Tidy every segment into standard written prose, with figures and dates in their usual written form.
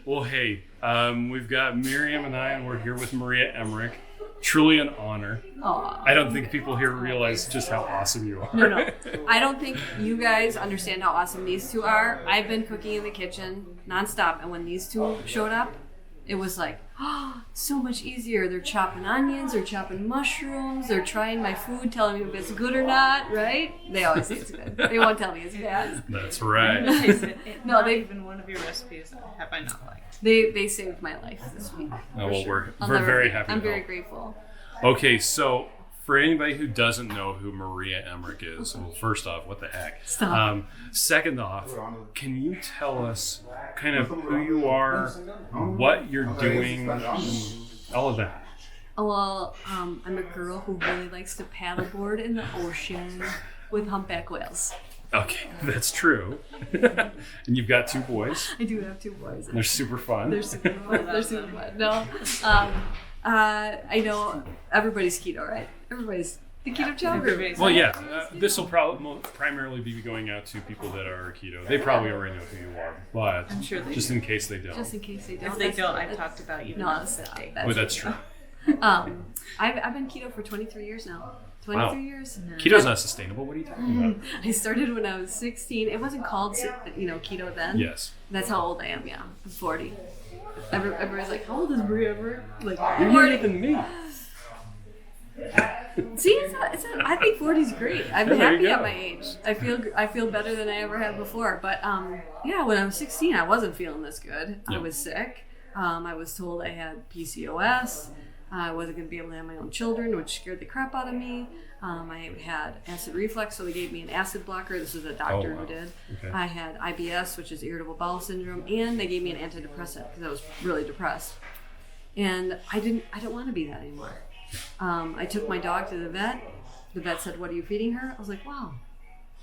Well, hey, we've got Miriam and I, and we're here with Maria Emmerich. Truly an honor. Aww. I don't think people here realize just how awesome you are. No. I don't think you guys understand how awesome these two are. I've been cooking in the kitchen nonstop, and when these two showed up, it was like, oh, so much easier. They're chopping onions, they're chopping mushrooms, they're trying my food, telling me if it's good or not, right? They always say it's good. They won't tell me it's bad. That's right. Not even one of your recipes have I not liked. They saved my life this week. Oh, well, sure. we're very happy. I'm very grateful. Okay, so for anybody who doesn't know who Maria Emmerich is, well, first off, what the heck? Stop. Second off, can you tell us kind of who you are, what you're doing, all of that? Well, I'm a girl who really likes to paddleboard in the ocean with humpback whales. Okay, that's true. And you've got 2 boys. I do have 2 boys. They're super fun. They're super fun. No, I know everybody's keto, right? Everybody's the Keto Chow group. Well, yeah, this will probably primarily be going out to people that are keto. They probably already know who you are, but I'm sure just in case they don't. Just in case they don't. If they don't, I've talked about you. No, that day. Oh, that's true. I've been keto for 23 years now. 23 years. Keto's not sustainable. What are you talking about? I started when I was 16. It wasn't called, keto then. Yes. That's how old I am. Yeah, I'm 40. Everybody's like, "How old is Maria Emmerich?" Like, You're younger than me. See, it's not, I think 40 is great. I'm There happy you go. at my age. I feel better than I ever have before. But when I was 16, I wasn't feeling this good. Yep. I was sick. I was told I had PCOS. I wasn't going to be able to have my own children, which scared the crap out of me. I had acid reflux, so they gave me an acid blocker. This was a doctor who did. Okay. I had IBS, which is irritable bowel syndrome, and they gave me an antidepressant because I was really depressed. And I didn't want to be that anymore. I took my dog to the vet. The vet said, "What are you feeding her?" I was like, "Wow,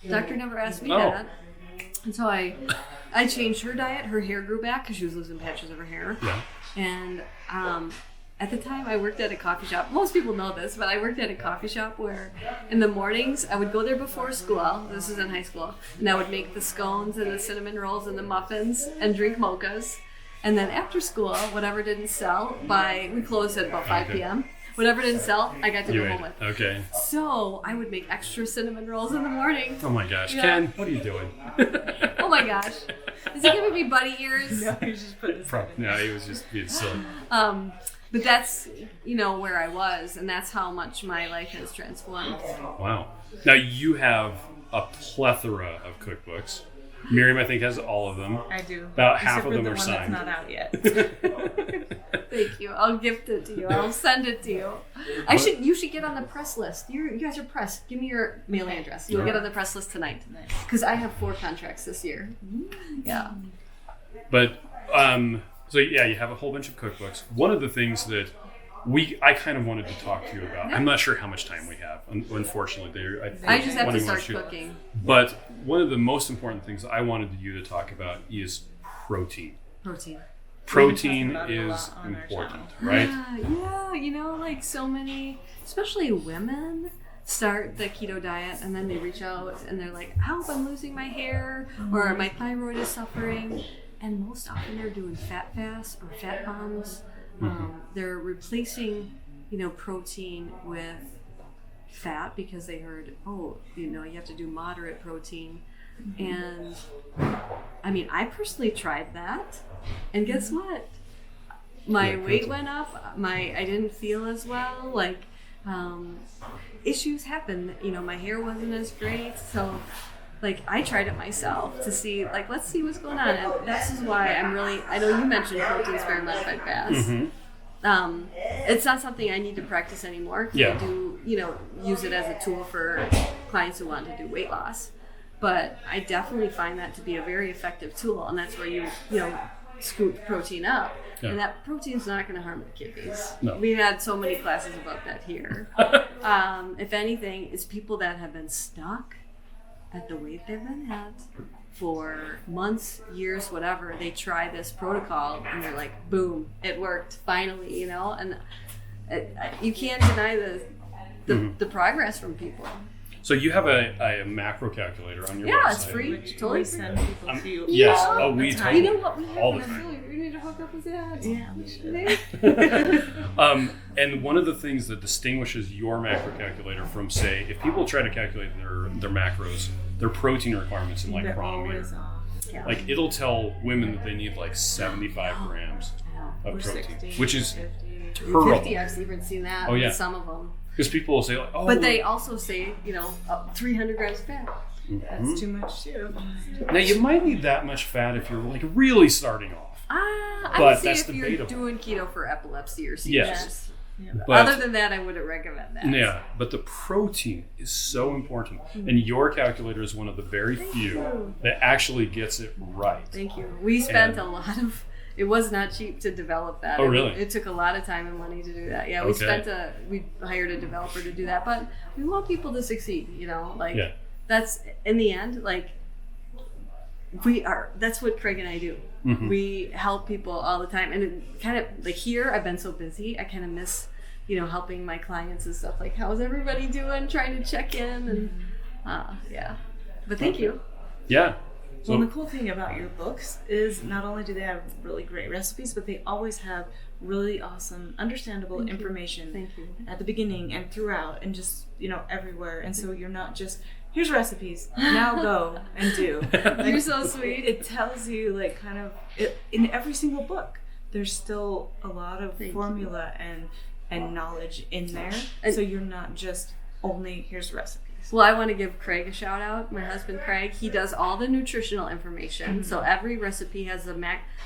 doctor never asked me that." And so I changed her diet. Her hair grew back because she was losing patches of her hair. Yeah. And at the time, I worked at a coffee shop. Most people know this, but I worked at a coffee shop where in the mornings, I would go there before school. This is in high school. And I would make the scones and the cinnamon rolls and the muffins and drink mochas. And then after school, whatever didn't sell we closed at about 5 p.m. Whatever didn't sell, I got to go home with. Okay. So I would make extra cinnamon rolls in the morning. Oh my gosh, Yeah. Ken, what are you doing? Oh my gosh. Is he giving me bunny ears? No, you just put this. No, he was just being silly. But that's, where I was, and that's how much my life has transformed. Wow. Now you have a plethora of cookbooks. Miriam, I think, has all of them. I do. About half Except of for them the are one signed. That's not out yet. Thank you. I'll gift it to you. I'll send it to you. You should get on the press list. You guys are pressed. Give me your mailing address. You'll get on the press list tonight. Because I have 4 contracts this year. Yeah. But, so yeah, you have a whole bunch of cookbooks. One of the things that I kind of wanted to talk to you about. Yeah. I'm not sure how much time we have, unfortunately. I just have to start cooking. But one of the most important things I wanted you to talk about is protein. Protein is important, right? Yeah, like so many, especially women, start the keto diet and then they reach out and they're like, "Help, I'm losing my hair," or "My thyroid is suffering." And most often they're doing fat fasts or fat bombs. They're replacing, protein with fat because they heard, you have to do moderate protein. And I personally tried that, and guess what? My weight went up. I didn't feel as well. Issues happen. My hair wasn't as great, so. I tried it myself to see, let's see what's going on. And this is why I know you mentioned protein sparing modified fast. It's not something I need to practice anymore. Yeah. I do, use it as a tool for clients who want to do weight loss. But I definitely find that to be a very effective tool. And that's where you scoop protein up. Yeah. And that protein's not going to harm the kidneys. No. We've had so many classes about that here. If anything, it's people that have been stuck at the weight they've been at for months, years, whatever. They try this protocol and they're like, boom, it worked finally, and you can't deny the progress from people. So you have a macro calculator on your website. Yeah, it's free. Totally send people to you. Yes. Yeah. We You know what? We have all an the time. affiliate. We need to hook up with that? Yeah, we should. And one of the things that distinguishes your macro calculator from, say, if people try to calculate their macros, their protein requirements in like They're Chronometer, always off. Yeah. like it'll tell women that they need like 75 grams of Or protein, 60, which is 50. terrible. 50, I've even seen that Oh, yeah. with some of them. Because people will say, like, oh, But they also say, 300 grams of fat. That's too much too. now you might need that much fat if you're like really starting off. I But would say that's if you're debatable. doing keto for epilepsy or seizures. Yes. Yeah. But Other than that, I wouldn't recommend that. yeah, but the protein is so important, and your calculator is one of the very few that actually gets it right. Thank you. We spent And- a lot of. It was not cheap to develop that. Oh, really? It took a lot of time and money to do that. Yeah, Okay. we hired a developer to do that, but we want people to succeed. Yeah. That's in the end, like that's what Craig and I do. Mhm. We help people all the time, and it kind of like here I've been so busy, I kind of miss, helping my clients and stuff. Like, how's everybody doing? Trying to check in and yeah. But thank you. Yeah. So, Well, the cool thing about your books is not only do they have really great recipes, but they always have really awesome, understandable information Thank you. at the beginning and throughout, and just everywhere. And so you're not just here's recipes, now go and do. You're so sweet. It tells you in every single book. There's still a lot of Thank formula and knowledge in there, And- so you're not just only here's recipes. Well, I want to give Craig a shout out. My husband Craig, he does all the nutritional information. So every recipe has the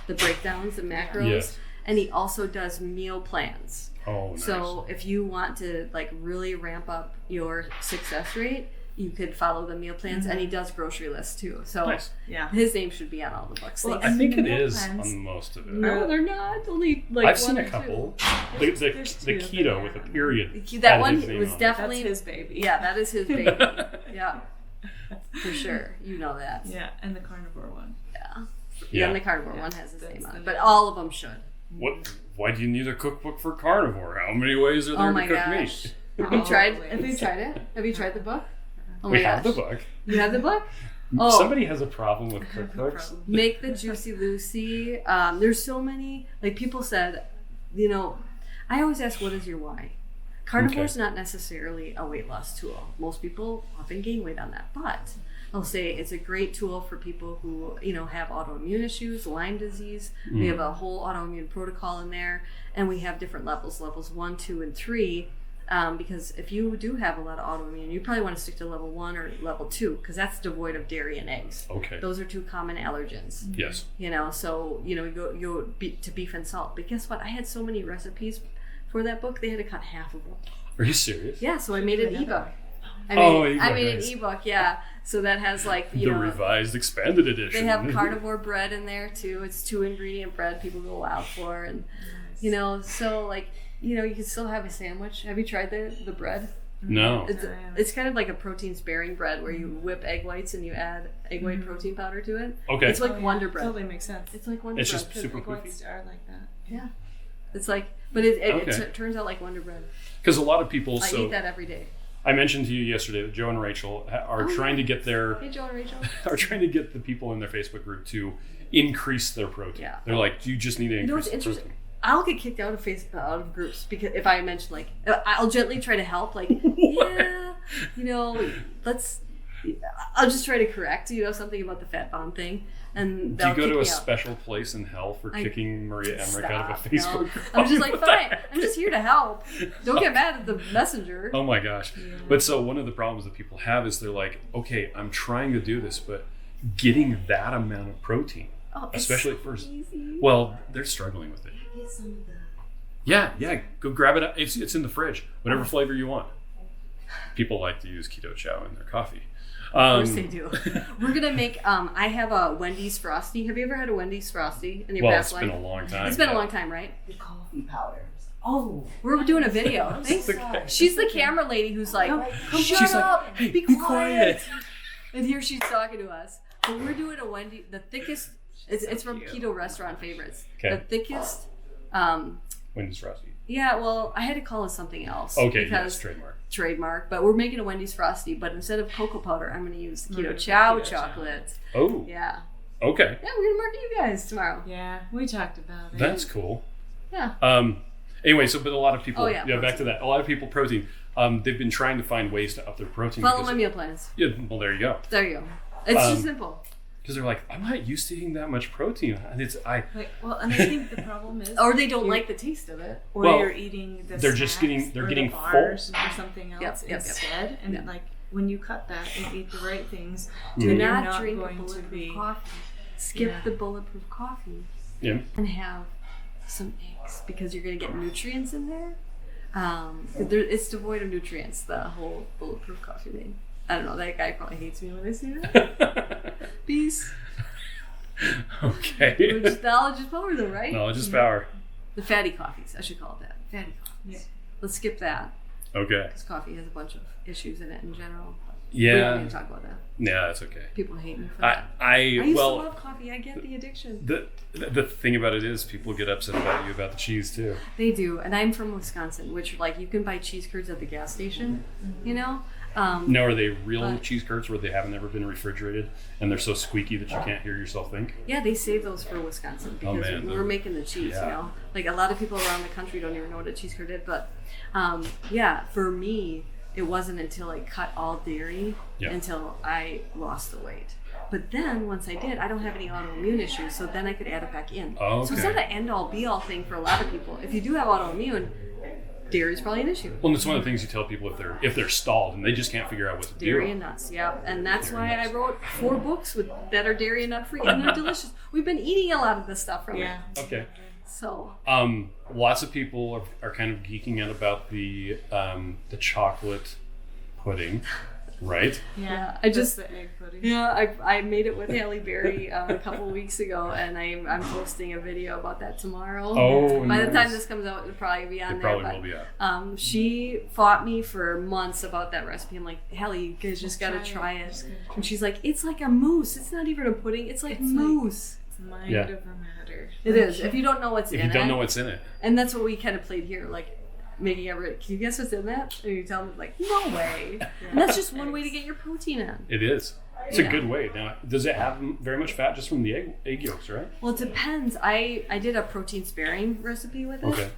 breakdowns, the macros, Yes. and he also does meal plans. oh, nice. So if you want to really ramp up your success rate, you could follow the meal plans, and he does grocery lists too. So Nice. Yeah. his name should be on all the books. Well, Thanks. I think the it meal is plans- on most of it. No, they're not. Only I've seen one a or couple. two. The There's the two, keto but with a yeah. period. That had one his name was on it. definitely That's his baby. Yeah, that is his baby. Yeah, for sure. You know that. Yeah, and the carnivore one. Yeah. Yeah. And the carnivore Yeah, one has his that's name on the it, but name. all of them should. Why do you need a cookbook for carnivore? How many ways are there Oh to my cook gosh. meat? Have you tried? Always. Have you tried it? Have you tried the book? Oh We my have the gosh. book. You have the book? Oh. Somebody has a problem with cookbooks. Make the Juicy Lucy. There's so many. Like people said, I always ask, what is your why? Carnivore's not necessarily a weight loss tool. Most people often gain weight on that, but I'll say it's a great tool for people who have autoimmune issues, Lyme disease. We have a whole autoimmune protocol in there, and we have different levels 1, 2, and 3. Because if you do have a lot of autoimmune, you probably want to stick to level 1 or level 2, because that's devoid of dairy and eggs. Okay. Those are two common allergens. Yes. So you go to beef and salt. But guess what? I had so many recipes for that book, they had to cut half of them. Are you serious? Yeah, so I made an ebook. I made an ebook, yeah. So that has The revised expanded edition. they have carnivore bread in there too. It's 2-ingredient bread people go out for, and so you can still have a sandwich. Have you tried the bread? No. It's kind of like a protein sparing bread where you whip egg whites and you add egg white protein powder to it. Okay. It's like Wonder Bread. Totally makes sense. It's like Wonder It's Bread. just super Egg quick. whites are like that. Yeah. It's like, but it Okay. turns out like Wonder Bread. Because a lot of people. I So eat that every day. I mentioned to you yesterday that Joe and Rachel are trying to get Hey, Joe and Rachel. are trying to get the people in their Facebook group to increase their protein. Yeah. They're like, you just need to What's increase the interesting? protein. I'll get kicked out of groups because if I mention I'll gently try to help. Yeah, I'll just try to correct something about the fat bomb thing, and Do you they'll go kick to me a out. special place in hell for kicking Maria Emmerich out of a Stop, Facebook no. group? I'm just like, What the fine. heck? I'm just here to help. Don't get mad at the messenger. Oh my gosh. But so one of the problems that people have is they're like, okay, I'm trying to do this, but getting that amount of protein, It's especially so at first. easy. Well, they're struggling with it. Get some of that. Yeah, go grab it. It's in the fridge, whatever flavor you want. People like to use Keto Chow in their coffee. Of course they do. We're gonna make. I have a Wendy's Frosty. Have you ever had a Wendy's Frosty in your Well, past it's life? been a long time. It's been a yeah. long time, right? The coffee powders. Oh, We're doing a video. Thanks. Okay. She's the camera lady who's like, She's shut like, up, "Hey, be be quiet. And here she's talking to us. But we're doing a Wendy, the thickest. It's from Keto Restaurant Favorites. Okay. The thickest. Wendy's Frosty. Yeah, well, I had to call it something else. Okay, because yes, trademark. But we're making a Wendy's Frosty. But instead of cocoa powder, I'm going to use Keto Chow Keto Chow. chocolate. Oh, Yeah. Okay. Yeah, we're gonna market you guys tomorrow. Yeah, we talked about it. That's cool. Yeah. Anyway, but a lot of people, back protein. to that. A lot of people, protein. They've been trying to find ways to up their protein. Follow my meal plans. Yeah, well, there you go. There you go. It's just simple. Because they're like, I'm not used to eating that much protein, and and I think the problem is, or they don't like the taste of it, or you're eating the they're just getting the full bars or something else Yep. instead, and like when you cut that and eat the right things, do then not you're not drink going to bulletproof be coffee. Skip the bulletproof coffee. Yeah. And have some eggs because you're going to get nutrients in there. It's devoid of nutrients, the whole bulletproof coffee thing. I don't know, that guy probably hates me when I say that. Peace. Okay. Knowledge is power though, right? Knowledge is power. The fatty coffees, I should call it that. Fatty coffees. Yeah. Let's skip that. Okay. Because coffee has a bunch of issues in it in general. Yeah. We don't need to talk about that. Yeah, that's okay. People hate me for that. I used to love coffee. I get the addiction. The thing about it is people get upset about you about the cheese too. They do. And I'm from Wisconsin, which like you can buy cheese curds at the gas station, you know? Now, are they real cheese curds where they haven't ever been refrigerated and they're so squeaky that you can't hear yourself think? Yeah, they save those for Wisconsin because we're making the cheese, you know? Like a lot of people around the country don't even know what a cheese curd is. But for me, it wasn't until I cut all dairy until I lost the weight. But then once I did, I don't have any autoimmune issues, so then I could add it back in. Oh, okay. So it's not an end-all be-all thing for a lot of people. If you do have autoimmune, dairy is probably an issue. Well, and it's one of the things you tell people if they're stalled and they just can't figure out what to do. Dairy and nuts, yeah. And that's why I wrote 4 books that are dairy and nut free, and they're delicious. We've been eating a lot of this stuff from it. Okay. So. Lots of people are kind of geeking out about the chocolate pudding, right? Yeah. I just the egg pudding. Yeah, I made it with Halle Berry a couple of weeks ago, and I'm posting a video about that tomorrow. Oh, By the time this comes out, it'll probably be on there. It probably will be out. She fought me for months about that recipe. I'm like, Halle, you guys just gotta try it. And she's like, it's like a mousse. It's not even a pudding. It's like mousse. It's mind over matter. It is. If you don't know what's in it. If you don't know what's in it. And that's what we kind of played here, like making can you guess what's in that? And you tell them like, no way. And that's just one way to get your protein in. It is. It's a good way. Now, does it have very much fat just from the egg yolks, right? Well, it depends. I did a protein sparing recipe with it. Okay.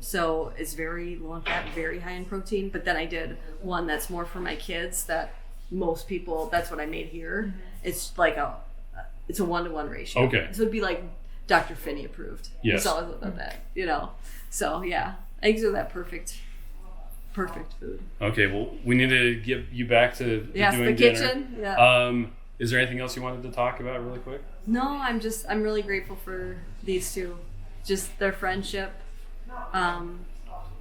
So it's very low in fat, very high in protein. But then I did one that's more for my kids that most people, that's what I made here. Mm-hmm. It's like it's a 1-to-1 ratio. Okay. So it'd be like Dr. Finney approved. Yes. It's always about that, you know. So yeah, eggs are that perfect food. Okay, well, we need to get you back to doing the dinner. kitchen. Yeah. Is there anything else you wanted to talk about really quick? No, I'm really grateful for these two. Just their friendship.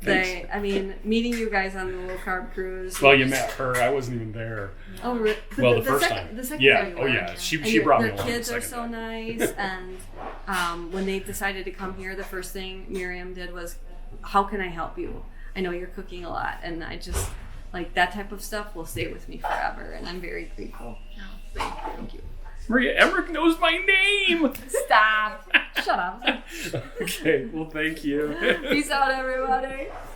Meeting you guys on the low carb cruise. Well, you met her. I wasn't even there. Oh, really? Well, the first time. The second yeah. time. Oh, yeah. She brought me along. The kids are so nice, and when they decided to come here, the first thing Miriam did was, "How can I help you? I know you're cooking a lot," and I just like that type of stuff will stay with me forever, and I'm very grateful. Thank you. Maria Emmerich knows my name. Stop. Shut up. Okay. Well, thank you. Peace out, everybody.